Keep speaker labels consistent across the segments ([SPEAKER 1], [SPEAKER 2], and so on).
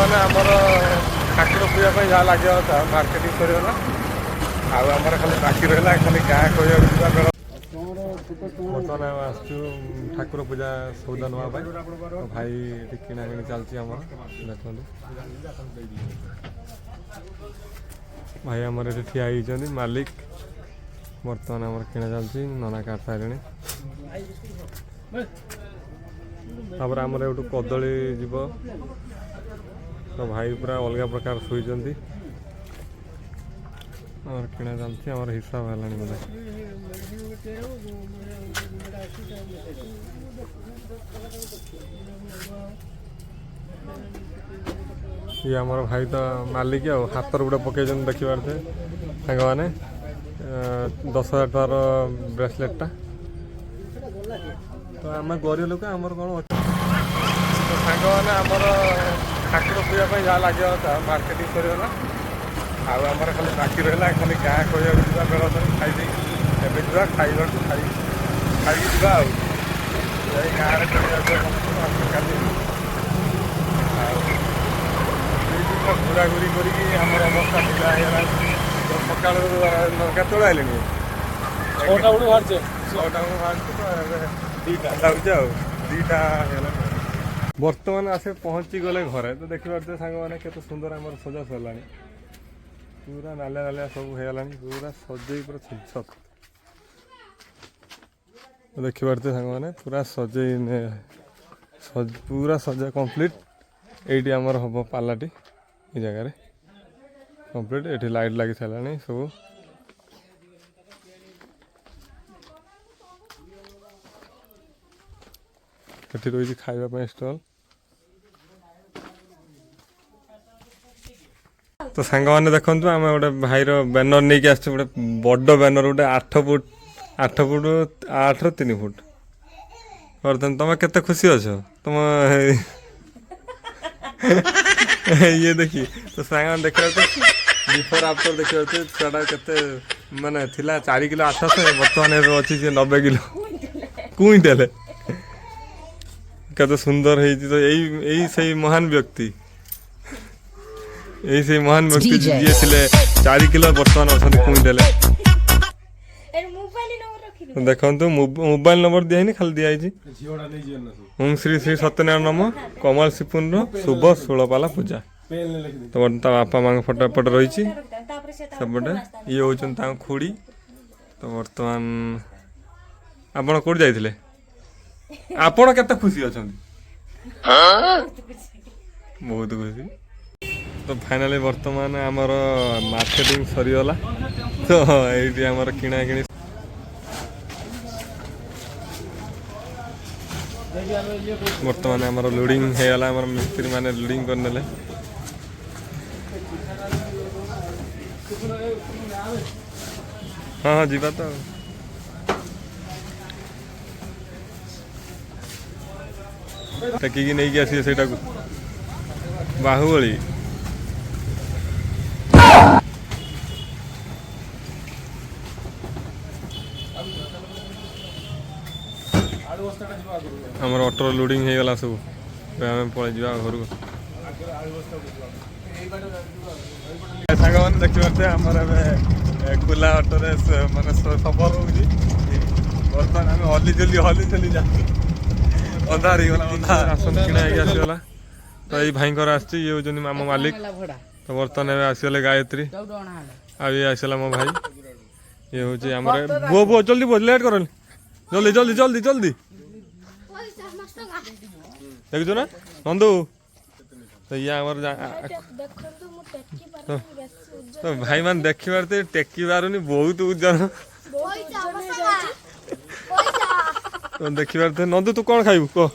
[SPEAKER 1] मैंने आमर ठाकुर पूजा जहाँ लगे था मार्केटिंग सरगला आमर खाली बाकी रहा खाली क्या कह बर्तमान आम आसचु ठाकुर पूजा सौदा नापी भाई ये किणा कि चलती आम देखो भाई आमर ये ठिया होती मालिक बर्तमान आम किणा चलती नना काट सारे तापर आमर एटू कदली जीव तो भाई पूरा अलग प्रकार शोचती और किणा चलती आमर हिसाब है बोले ये आमर भाई तो मालिक आ हाथ गोटे पकई देखी पारे सांग मैंने 10,000 टकर ब्रेसलेटा तो आम गरीब लोक आमर कौन तो सांग मैंने आमर ठाकुर पूजा जहाँ लगे था मार्केटिंग सरगला आमर खाली बाकी रहा खाली क्या कह बेल खाई एवं जा खाइबा खाई जा गाँव घूरा घूरी कर अवस्था ढिला सका केत आइले 6टा बेलू बाहर 6टा बेलू बाहर दीटा बर्तमान आसे पहुँची गले घरे तो देखिए सांग मैंने केते सुंदर आम सजा सरला पूरा नालिया नालिया सब होगा पूरा सजे पूरा छत देखी पारे सांग मैंने पूरा सजे पूरा सजा कंप्लीट ये आमर हम पालाटी ये जगह कंप्लीट ये लाइट लगी सारा सब ये रही खावाई स्टल तो सांग मैंने देखु आम गोटे भाईर बैनर नहीं कि आस गोटे बड़ बैनर गोटे 8 फुट 8 रु 3 फुट बर्तमान तुम केते खुशी अच्छ तुम ये देखी तो सांग देखा बिफोर आफ्टर देखिए छुआटा के माने थिला 4 किलो 800 बर्तमान अच्छी 90 किलो क्विंटाल केते सुंदर है तो यही सही महान व्यक्ति यही से महान व्यक्ति जी थे 4 किलो बर्तमान अच्छा क्विंटाल देखो मोबाइल नंबर दिखाई खाली दिखाई ओम श्री श्री सत्यनारायण नम कमल सिपुन शुभ 16 पाला पूजा तो बापा माँ फोटो एपटे रही सेपटे ये हूँ खुड़ी तो बर्तमान आपण कौट जाइए आपण केते खुशी अच्छा बहुत खुशी तो फाइनाली बर्तमान आमर मार्केटिंग सरीगला तो ये आमर किणा कि बर्तमान आमर लोडिंग होगा आमर मिस्त्री माने लोडिंग करने हाँ हाँ जीवा तो टेकिकी नहीं आसी से बाहुबली आमर ऑटो लोडिंग हो गला सब आम पलि जा घर सांग मैंने देखी पारे आमर खुला ऑटो मानने सफर हो बर्तमान आम हली चली जा अंधार आसन किणा आसीगला तो ये भाई ये हूँ आम मालिक तो बर्तमान आसीगले गायत्री आ ये आसला मो भाई ये हूँ आम बो बो जल्दी बो लेट कर जल्दी जल्दी जल्दी जल्दी देखु ना नंदू तो ये आमर तो भाई मान देखी पारे टेकी पारुनी बहुत ओजन तो देखी पारे नंदू तू कौन खाइबू कह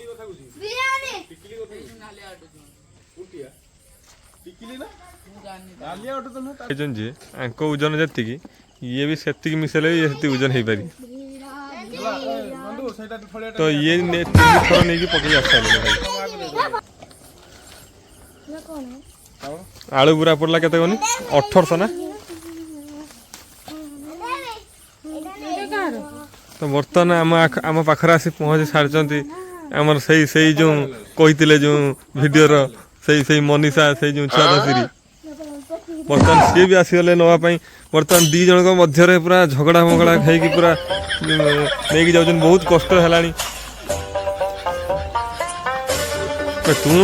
[SPEAKER 1] जी ओजन जी ये भी से मिसेले ये ओजन हो पारी तो ये 3 थर नहीं पकड़ आस आलू बुरा पड़ला के 1800 ना तो बर्तमान आम पाखरे आसी पहुँची सारी आमर से जो कही जो वीडियो ସେଇ ମନୀଷା ସେଇ ଯେଉଁ ଛୁଆ ଧରିକିରି ବର୍ତ୍ତମାନ ସିଏ ବି ଆସିଗଲେ ନେବା ପାଇଁ। ବର୍ତ୍ତମାନ ଦୁଇ ଜଣଙ୍କ ମଧ୍ୟରେ ପୁରା ଝଗଡ଼ା ମଗଡ଼ା ହେଇକି ପୁରା ନେଇକି ଯାଉଛନ୍ତି। ବହୁତ କଷ୍ଟ ହେଲାଣି। ତୁ